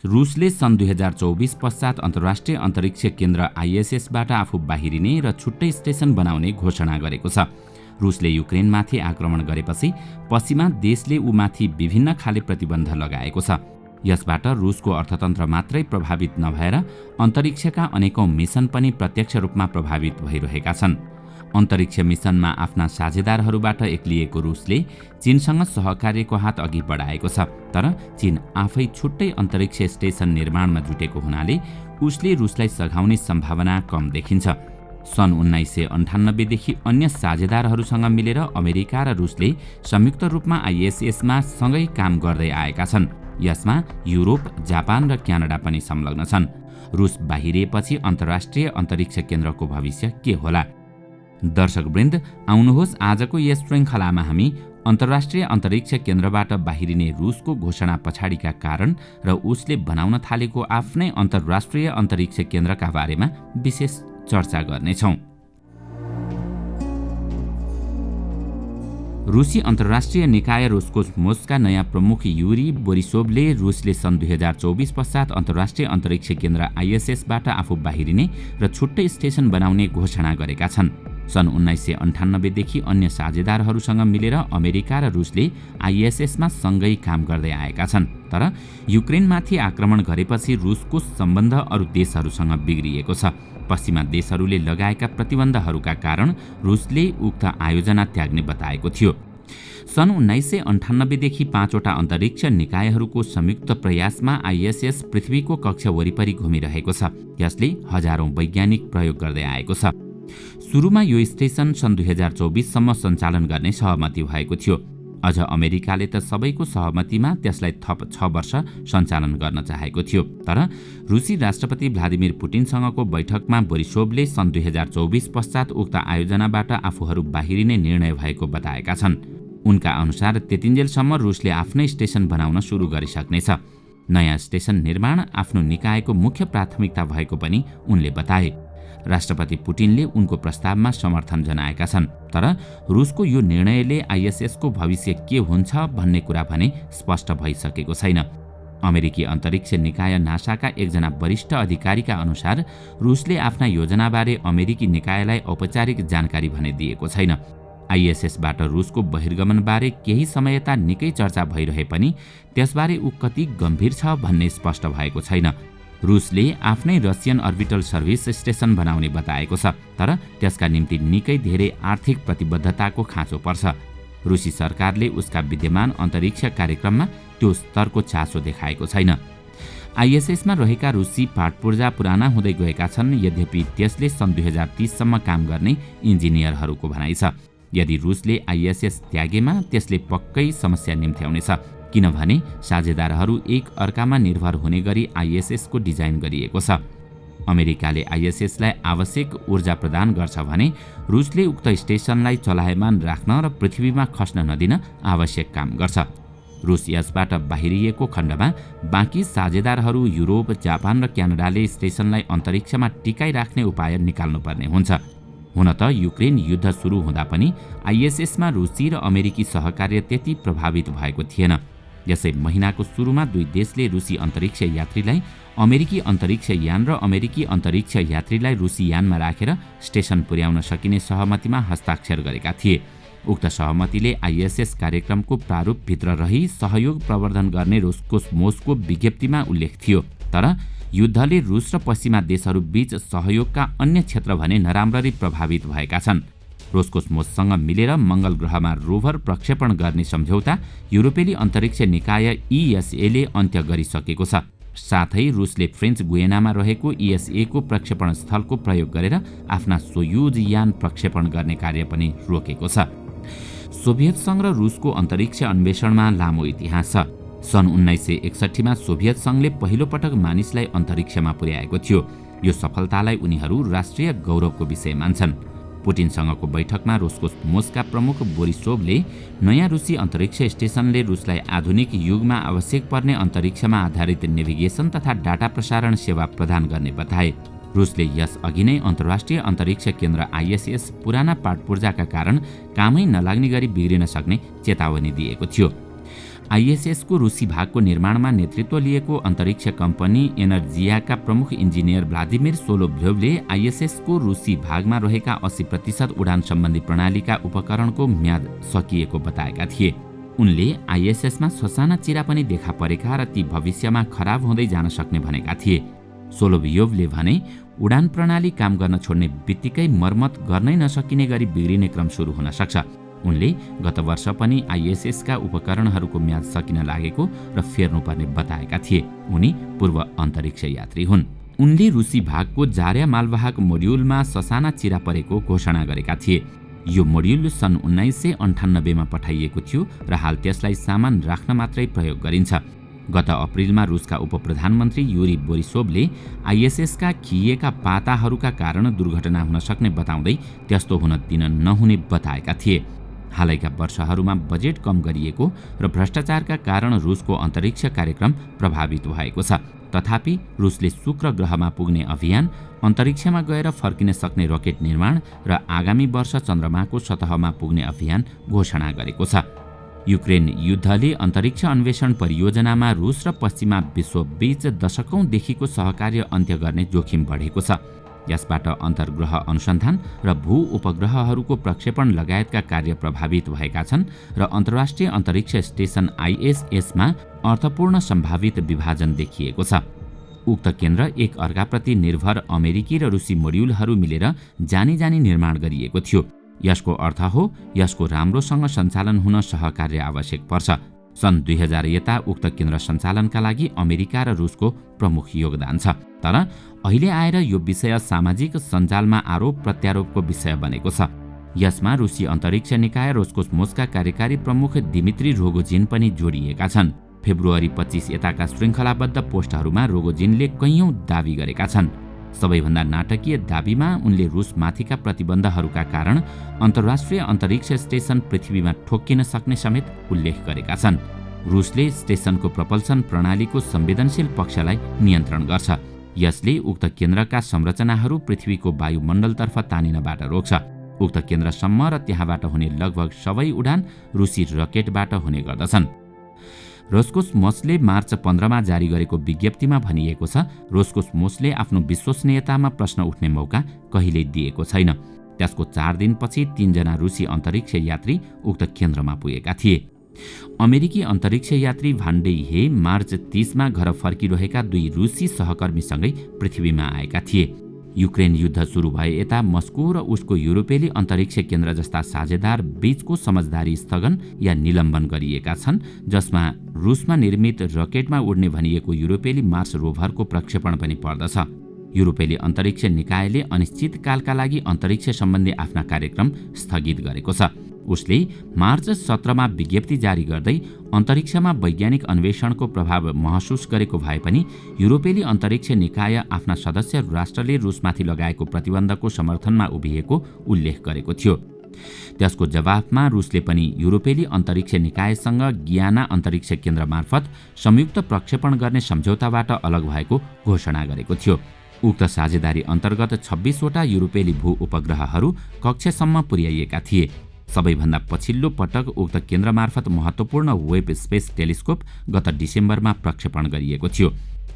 रुसले सन् 2024 पश्चात अन्तर्राष्ट्रिय अन्तरिक्ष केन्द्र ISS-बाट आफू बाहिरिने र छुट्टै स्टेसन बनाउने घोषणा गरेको छ। रुसले युक्रेनमाथि आक्रमण गरेपछि पश्चिमा देशले उमाथि विभिन्न खाले प्रतिबन्ध लगाएको छ। यसबाट रुसको अर्थतन्त्र मात्रै प्रभावित नभएर अन्तरिक्षका अनेकौं मिसन पनि प्रत्यक्ष रूपमा प्रभावित भइरहेका छन्। अन्तरिक्ष मिसनमा आफ्ना साझेदारहरूबाट एक्लिएको रुसले चीनसँग सहकार्यको हात अघि बढाएको छ। तर चीन आफै छुट्टै अन्तरिक्ष स्टेसन निर्माणमा जुटेको हुनाले उसले रुसलाई सघाउने सम्भावना कम देखिन्छ। सन् 1998 देखि अन्य साझेदारहरूसँग मिलेर अमेरिका र रुसले संयुक्त रूपमा ISS-मा सँगै काम गर्दै आएका छन्। यसमा युरोप, जापान र क्यानाडा पनि संलग्न छन्। रुस बाहिरिएपछि अन्तर्राष्ट्रिय अन्तरिक्ष केन्द्रको भविष्य के होला? दर्शकवृन्द, आउनुहोस् आजको यस श्रृङ्खलामा हामी अन्तर्राष्ट्रिय अन्तरिक्ष केन्द्रबाट बाहिरिने रुसको घोषणा पछाडिका कारण र उसले बनाउन थालेको आफ्नै अन्तर्राष्ट्रिय अन्तरिक्ष केन्द्रका बारेमा विशेष चर्चा गर्नेछौँ। रुसी अन्तर्राष्ट्रिय निकाय रोस्कोस्मोसका नयाँ प्रमुख युरी बोरिसोभले रुसले सन् 2024 पश्चात अन्तर्राष्ट्रिय अन्तरिक्ष केन्द्र ISS-बाट आफू बाहिरिने र छुट्टै स्टेसन बनाउने घोषणा गरेका छन्। सन् 1998 देखि अन्य साझेदारहरूसँग मिलेर अमेरिका र रुसले ISS-मा सँगै काम गर्दै आएका छन्। तर युक्रेनमाथि आक्रमण गरेपछि रुसको सम्बन्ध अरू देशहरूसँग बिग्रिएको छ। पश्चिमा देशहरूले लगाएका प्रतिबन्धहरूका कारण रुसले उक्त आयोजना त्याग्ने बताएको थियो। सन् 1998 देखि 5 वटा अन्तरिक्ष निकायहरूको संयुक्त प्रयासमा ISS पृथ्वीको कक्ष वरिपरि घुमिरहेको छ। यसले हजारौं वैज्ञानिक प्रयोग गर्दै आएको छ। सुरुमा यो स्टेसन सन् 2024 सम्म सञ्चालन गर्ने सहमति भएको थियो। अझ अमेरिकाले त सबैको सहमतिमा त्यसलाई थप 6 वर्ष सञ्चालन गर्न चाहेको थियो। तर रुसी राष्ट्रपति भ्लादिमिर पुटिनसँगको बैठकमा बोरिसोभले सन् 2024 पश्चात उक्त आयोजनाबाट आफूहरू बाहिरिने निर्णय भएको बताएका छन्। उनका अनुसार त्यतिन्जेलसम्म रुसले आफ्नै स्टेसन बनाउन सुरु गरिसक्नेछ। नयाँ स्टेसन निर्माण आफ्नो निकायको मुख्य प्राथमिकता भएको पनि उनले बताए। राष्ट्रपति पुटिनले उनको प्रस्तावमा समर्थन जनाएका छन्। तर रुसको यो निर्णयले ISS-को भविष्य के हुन्छ भन्ने कुरा भने स्पष्ट भइसकेको छैन। अमेरिकी अन्तरिक्ष निकाय नासाका एकजना वरिष्ठ अधिकारीका अनुसार रुसले आफ्ना योजनाबारे अमेरिकी निकायलाई औपचारिक जानकारी भने दिएको छैन। ISS-बाट रुसको बहिर्गमनबारे केही समयता निकै चर्चा भइरहे पनि त्यसबारे ऊ कति गम्भीर छ भन्ने स्पष्ट भएको छैन। रुसले आफ्नै रसियन अर्बिटल सर्भिस स्टेसन बनाउने बताएको छ। तर त्यसका निम्ति निकै धेरै आर्थिक प्रतिबद्धताको खाँचो पर्छ। रुसी सरकारले उसका विद्यमान अन्तरिक्ष कार्यक्रममा त्यो स्तरको चासो देखाएको छैन। ISS-मा रहेका रुसी पाटपुर्जा पुराना हुँदै गएका छन्। यद्यपि त्यसले सन् 2030 सम्म काम गर्ने इन्जिनियरहरूको भनाइ छ। यदि रुसले ISS त्यागेमा त्यसले पक्कै समस्या निम्त्याउनेछ, किनभने साझेदारहरू एक अर्कामा निर्भर हुने गरी ISS-को डिजाइन गरिएको छ। अमेरिकाले ISS-लाई आवश्यक ऊर्जा प्रदान गर्छ भने रुसले उक्त स्टेसनलाई चलायमान राख्न र पृथ्वीमा खस्न नदिन आवश्यक काम गर्छ। रुस यसबाट बाहिरिएको खण्डमा बाँकी साझेदारहरू युरोप, जापान र क्यानाडाले स्टेसनलाई अन्तरिक्षमा टिकाइराख्ने उपाय निकाल्नुपर्ने हुन्छ। हुन त युक्रेन युद्ध सुरु हुँदा पनि ISS-मा रुसी र अमेरिकी सहकार्य त्यति प्रभावित भएको थिएन। यसै महिनाको सुरुमा दुई देशले रुसी अन्तरिक्ष यात्रीलाई अमेरिकी अन्तरिक्ष यान र अमेरिकी अन्तरिक्ष यात्रीलाई रुसी यानमा राखेर स्टेसन पुर्याउन सकिने सहमतिमा हस्ताक्षर गरेका थिए। उक्त सहमतिले ISS कार्यक्रमको प्रारूपभित्र रही सहयोग प्रवर्धन गर्ने रोस्कोस्मोसको विज्ञप्तिमा उल्लेख थियो। तर युद्धले रुस र पश्चिमा देशहरू बीच सहयोगका अन्य क्षेत्र भने नराम्ररी प्रभावित भएका छन्। रोस्कोस्मोससँग मिलेर मङ्गल ग्रहमा रोभर प्रक्षेपण गर्ने सम्झौता युरोपेली अन्तरिक्ष निकाय ESA-ले अन्त्य गरिसकेको छ। साथै रुसले फ्रेन्च गुयेनामा रहेको ESA-को प्रक्षेपण स्थलको प्रयोग गरेर आफ्ना सोयुज यान प्रक्षेपण गर्ने कार्य पनि रोकेको छ। सोभियत संघ र रुसको अन्तरिक्ष अन्वेषणमा लामो इतिहास छ। सन् 1961 मा सोभियत संघले पहिलो पटक मानिसलाई अन्तरिक्षमा पुर्याएको थियो। यो सफलतालाई उनीहरू राष्ट्रिय गौरवको विषय मान्छन्। पुटिनसँगको बैठकमा रोस्कोस्मोसका प्रमुख बोरिसोभले नयाँ रुसी अन्तरिक्ष स्टेसनले रुसलाई आधुनिक युगमा आवश्यक पर्ने अन्तरिक्षमा आधारित नेभिगेसन तथा डाटा प्रसारण सेवा प्रदान गर्ने बताए। रुसले यस अघि नै अन्तर्राष्ट्रिय अन्तरिक्ष केन्द्र ISS पुराना पाटपुर्जाका कारण कामै नलाग्ने गरी बिग्रिन सक्ने चेतावनी दिएको थियो। आइएसएसको रुसी भागको निर्माणमा नेतृत्व लिएको अन्तरिक्ष कम्पनी एनर्जियाका प्रमुख इन्जिनियर भ्लादिमिर सोलोभ्योभले आइएसएसको रुसी भागमा रहेका 80% उडान सम्बन्धी प्रणालीका उपकरणको म्याद सकिएको बताएका थिए। उनले आइएसएसमा ससाना चिरा पनि देखा परेका र ती भविष्यमा खराब हुँदै जान सक्ने भनेका थिए। सोलोभ्योभले भने उडान प्रणाली काम गर्न छोड्ने बित्तिकै मर्मत गर्नै नसकिने गरी बिग्रिने क्रम सुरु हुन सक्छ। उनले गत वर्ष पनि आइएसएसका उपकरणहरूको म्याद सकिन लागेको र फेर्नुपर्ने बताएका थिए। उनी पूर्व अन्तरिक्ष यात्री हुन्। उनले रुसी भागको जार्या मालवाहक मोड्युलमा ससाना चिरा परेको घोषणा गरेका थिए। यो मोड्युल सन् 1998 मा पठाइएको थियो र हाल त्यसलाई सामान राख्न मात्रै प्रयोग गरिन्छ। गत अप्रिलमा रुसका उपप्रधानमन्त्री युरी बोरिसोभले आइएसएसका खिएका पाताहरूका कारण दुर्घटना हुन सक्ने बताउँदै त्यस्तो हुन दिन नहुने बताएका थिए। हालैका वर्षहरूमा बजेट कम गरिएको र भ्रष्टाचारका कारण रुसको अन्तरिक्ष कार्यक्रम प्रभावित भएको छ। तथापि रुसले शुक्र ग्रहमा पुग्ने अभियान, अन्तरिक्षमा गएर फर्किन सक्ने रकेट निर्माण र आगामी वर्ष चन्द्रमाको सतहमा पुग्ने अभियान घोषणा गरेको छ। युक्रेन युद्धले अन्तरिक्ष अन्वेषण परियोजनामा रुस र पश्चिमा विश्वबीच दशकौंदेखिको सहकार्य अन्त्य गर्ने जोखिम बढेको छ। यसबाट अन्तर्ग्रह अनुसन्धान र भू उपग्रहहरूको प्रक्षेपण लगायतका कार्य प्रभावित भएका छन् र अन्तर्राष्ट्रिय अन्तरिक्ष स्टेसन आइएसएसमा अर्थपूर्ण सम्भावित विभाजन देखिएको छ। उक्त केन्द्र एक अर्काप्रति निर्भर अमेरिकी र रुसी मोड्युलहरू मिलेर जानी जानी निर्माण गरिएको थियो। यसको अर्थ हो यसको राम्रोसँग सञ्चालन हुन सहकार्य आवश्यक पर्छ। सन् 2000 यता उक्त केन्द्र सञ्चालनका लागि अमेरिका र रुसको प्रमुख योगदान छ। तर अहिले आएर यो विषय सामाजिक सञ्जालमा आरोप प्रत्यारोपको विषय बनेको छ। यसमा रुसी अन्तरिक्ष निकाय रोस्कोस्मोसका कार्यकारी प्रमुख दिमित्री रोगोजिन पनि जोडिएका छन्। फेब्रुअरी 25 यताका श्रृङ्खलाबद्ध पोस्टहरूमा रोगोजिनले कैयौं दावी गरेका छन्। सबैभन्दा नाटकीय दावीमा उनले रुसमाथिका प्रतिबन्धहरूका कारण अन्तर्राष्ट्रिय अन्तरिक्ष स्टेसन पृथ्वीमा ठोक्किन सक्ने समेत उल्लेख गरेका छन्। रुसले स्टेसनको प्रपल्सन प्रणालीको संवेदनशील पक्षलाई नियन्त्रण गर्छ। यसले उक्त केन्द्रका संरचनाहरू पृथ्वीको वायुमण्डलतर्फ तानिनबाट रोक्छ। उक्त केन्द्रसम्म र त्यहाँबाट हुने लगभग सबै उडान रुसी रकेटबाट हुने गर्दछन्। रोस्कोस्मोसले मार्च 15 मा जारी गरेको विज्ञप्तिमा भनिएको छ, रोस्कोस्मोसले आफ्नो विश्वसनीयतामा प्रश्न उठ्ने मौका कहिल्यै दिएको छैन। त्यसको 4 दिनपछि 3 जना रुसी अन्तरिक्ष यात्री उक्त केन्द्रमा पुगेका थिए। अमेरिकी अन्तरिक्ष यात्री भान्डे हे मार्च 30 मा घर फर्किरहेका 2 रुसी सहकर्मीसँगै पृथ्वीमा आएका थिए। युक्रेन युद्ध सुरु भए यता मस्को र उसको युरोपेली अन्तरिक्ष केन्द्र जस्ता साझेदार बीचको समझदारी स्थगन या निलम्बन गरिएका छन्, जसमा रुसमा निर्मित रकेटमा उड्ने भनिएको युरोपेली मार्स रोभरको प्रक्षेपण पनि पर्दछ। युरोपेली अन्तरिक्ष निकायले अनिश्चितकालका लागि अन्तरिक्ष सम्बन्धी आफ्ना कार्यक्रम स्थगित गरेको छ। उसले मार्च 17 मा विज्ञप्ति जारी गर्दै अन्तरिक्षमा वैज्ञानिक अन्वेषणको प्रभाव महसुस गरेको भए पनि युरोपेली अन्तरिक्ष निकाय आफ्ना सदस्य राष्ट्रले रुसमाथि लगाएको प्रतिबन्धको समर्थनमा उभिएको उल्लेख गरेको थियो। त्यसको जवाफमा रुसले पनि युरोपेली अन्तरिक्ष निकायसँग गियाना अन्तरिक्ष केन्द्र मार्फत संयुक्त प्रक्षेपण गर्ने सम्झौताबाट अलग भएको घोषणा गरेको थियो। उक्त साझेदारी अन्तर्गत 26 वटा युरोपेली भू उपग्रहहरू कक्षसम्म पुर्याइएका थिए। सबैभन्दा पछिल्लो पटक उक्त केन्द्र मार्फत महत्त्वपूर्ण वेब स्पेस टेलिस्कोप गत डिसेम्बरमा प्रक्षेपण गरिएको थियो।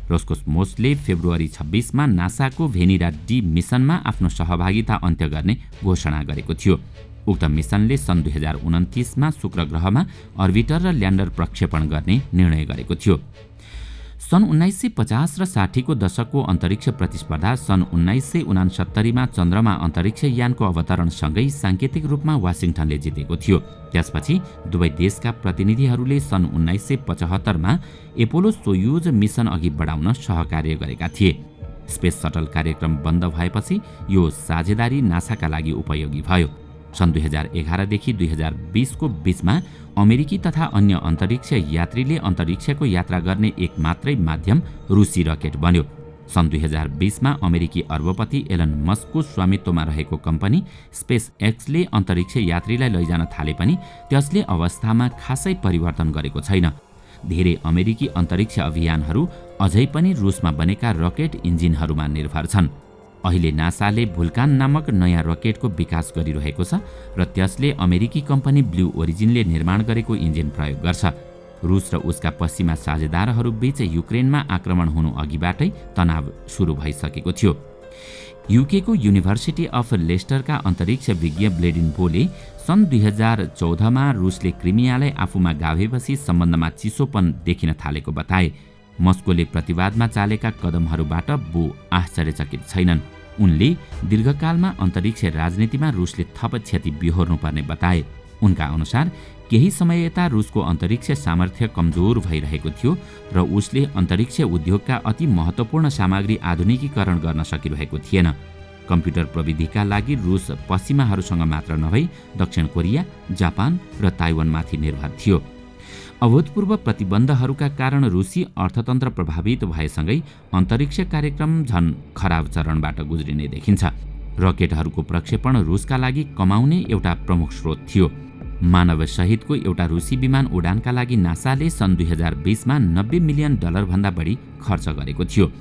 रोस्कोस्मोसले फेब्रुअरी 26 मा नासाको भेनिरा डी मिसनमा आफ्नो सहभागिता अन्त्य गर्ने घोषणा गरेको थियो। उक्त मिसनले सन् 2029 मा शुक्र ग्रहमा अर्बिटर र ल्यान्डर प्रक्षेपण गर्ने निर्णय गरेको थियो। सन् 1950 र 60 को दशकको अन्तरिक्ष प्रतिस्पर्धा सन् 1969 मा चन्द्रमा अन्तरिक्ष यानको अवतरणसँगै सांकेतिक रूपमा वाशिङटनले जितेको थियो। त्यसपछि दुवै देशका प्रतिनिधिहरूले सन् 1975 मा एपोलो सोयुज मिसन अघि बढाउन सहकार्य गरेका थिए। स्पेस शटल कार्यक्रम बन्द भएपछि यो साझेदारी नासाका लागि उपयोगी भयो। सन् 2011 देखि 2020 को बीचमा अमेरिकी तथा अन्य अन्तरिक्ष यात्रीले अन्तरिक्षको यात्रा गर्ने एक मात्रै माध्यम रुसी रकेट बन्यो। सन् 2020 मा अमेरिकी अर्बपति एलन मस्कको स्वामित्वमा रहेको कम्पनी स्पेस एक्सले अन्तरिक्ष यात्रीलाई लैजान थाले पनि त्यसले अवस्थामा खासै परिवर्तन गरेको छैन। धेरै अमेरिकी अन्तरिक्ष अभियानहरू अझै पनि रुसमा बनेका रकेट इन्जिनहरूमा निर्भर छन्। अहिले नासाले भुल्कान नामक नयाँ रकेटको विकास गरिरहेको छ र त्यसले अमेरिकी कम्पनी ब्लू ओरिजिनले निर्माण गरेको इन्जिन प्रयोग गर्छ। रुस र उसका पश्चिमा साझेदारहरू बीच युक्रेनमा आक्रमण हुनु अघिबाटै तनाव सुरु भइसकेको थियो। युकेको युनिभर्सिटी अफ लेस्टरका अन्तरिक्ष विज्ञ ब्लेडिन बोले सन् 2014मा रुसले क्रिमियालाई आफूमा गाभेपछि सम्बन्धमा चिसोपन देखिन थालेको बताए। मस्कोले प्रतिवादमा चालेका कदमहरूबाट बो आश्चर्यचकित छैनन्। उनले दीर्घकालमा अन्तरिक्ष राजनीतिमा रुसले थप क्षति बिहोर्नुपर्ने बताए। उनका अनुसार केही समय यता रुसको अन्तरिक्ष सामर्थ्य कमजोर भइरहेको थियो र उसले अन्तरिक्ष उद्योगका अति महत्त्वपूर्ण सामग्री आधुनिकीकरण गर्न सकिरहेको थिएन। कम्प्युटर प्रविधिका लागि रुस पश्चिमाहरूसँग मात्र नभई दक्षिण कोरिया, जापान र ताइवानमाथि निर्भर थियो। अभूतपूर्व प्रतिबन्धहरूका कारण रुसी अर्थतन्त्र प्रभावित भएसँगै अन्तरिक्ष कार्यक्रम झन खराब चरणबाट गुज्रिने देखिन्छ। रकेटहरूको प्रक्षेपण रुसका लागि कमाउने एउटा प्रमुख स्रोत थियो। मानव सहितको एउटा रुसी विमान उडानका लागि नासाले सन् 2020मा $90 मिलियन भन्दा बढी खर्च गरेको थियो।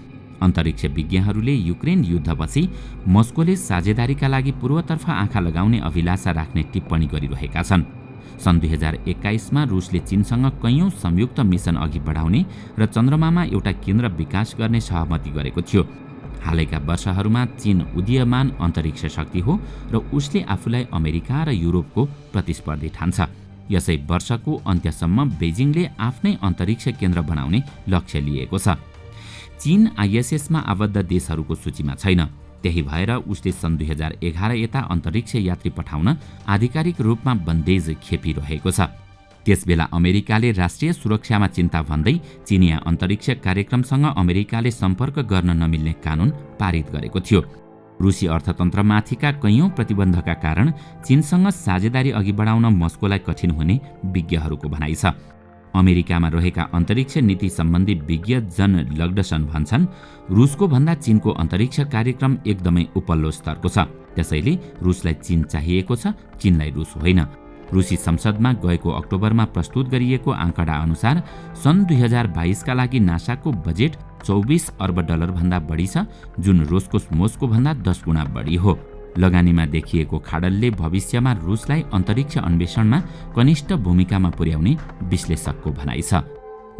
अन्तरिक्ष विज्ञहरूले युक्रेन युद्धपछि मस्कोले साझेदारीका लागि पूर्वतर्फ आँखा लगाउने अभिलाषा राख्ने टिप्पणी गरिरहेका छन्। सन् 2021मा रुसले चीनसँग कैयौं संयुक्त मिसन अघि बढाउने र चन्द्रमामा एउटा केन्द्र विकास गर्ने सहमति गरेको थियो। हालैका वर्षहरूमा चीन उदीयमान अन्तरिक्ष शक्ति हो र उसले आफूलाई अमेरिका र युरोपको प्रतिस्पर्धी ठान्छ। यसै वर्षको अन्त्यसम्म बेजिङले आफ्नै अन्तरिक्ष केन्द्र बनाउने लक्ष्य लिएको छ। चीन आइएसएसमा आबद्ध देशहरूको सूचीमा छैन। त्यही भएर उसले सन् 2011 यता अन्तरिक्ष यात्री पठाउन आधिकारिक रूपमा बन्देज खेपिरहेको छ। त्यसबेला अमेरिकाले राष्ट्रिय सुरक्षामा चिन्ता भन्दै चीनिया अन्तरिक्ष कार्यक्रमसँग अमेरिकाले सम्पर्क गर्न नमिल्ने कानुन पारित गरेको थियो। रुसी अर्थतन्त्रमाथिका कैयौं प्रतिबन्धका कारण चीनसँग साझेदारी अघि बढाउन मस्कोलाई कठिन हुने विज्ञहरूको भनाइ छ। अमेरिकामा रहेका अन्तरिक्ष नीति सम्बन्धी विज्ञ जन लग्डसन भन्छन्, रुसको भन्दा चीनको अन्तरिक्ष कार्यक्रम एकदमै उपल्लो स्तरको छ। त्यसैले रुसलाई चीन चाहिएको छ, चीनलाई रुस होइन। रुसी संसदमा गएको अक्टोबरमा प्रस्तुत गरिएको आँकडा अनुसार सन् 2022का लागि नासाको बजेट $24 अर्ब भन्दा बढी छ, जुन रोस्कोस्मोसको भन्दा 10 गुणा बढी हो। लगानीमा देखिएको खाडलले भविष्यमा रुसलाई अन्तरिक्ष अन्वेषणमा कनिष्ठ भूमिकामा पुर्याउने विश्लेषकको भनाइ छ।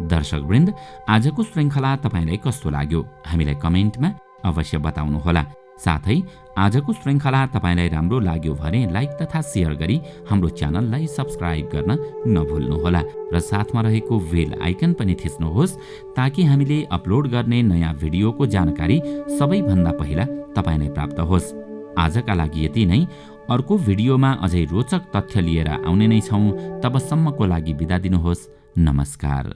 दर्शकवृन्द, आजको श्रृङ्खला तपाईलाई कस्तो लाग्यो? हामीलाई कमेन्टमा अवश्य बताउनुहोला। साथै आजको श्रृङ्खला तपाईलाई राम्रो लाग्यो भने लाइक तथा शेयर गरी हाम्रो च्यानललाई सब्स्क्राइब गर्न नभुल्नुहोला र साथमा रहेको बेल आइकन पनि थिच्नुहोस् ताकि हामीले अपलोड गर्ने नयाँ भिडियोको जानकारी सबैभन्दा पहिला तपाईलाई प्राप्त होस्। आजका लागि यति नै। अर्को भिडियोमा अझै रोचक तथ्य लिएर आउने नै छौँ। तबसम्मको लागि बिदा दिनुहोस्। नमस्कार।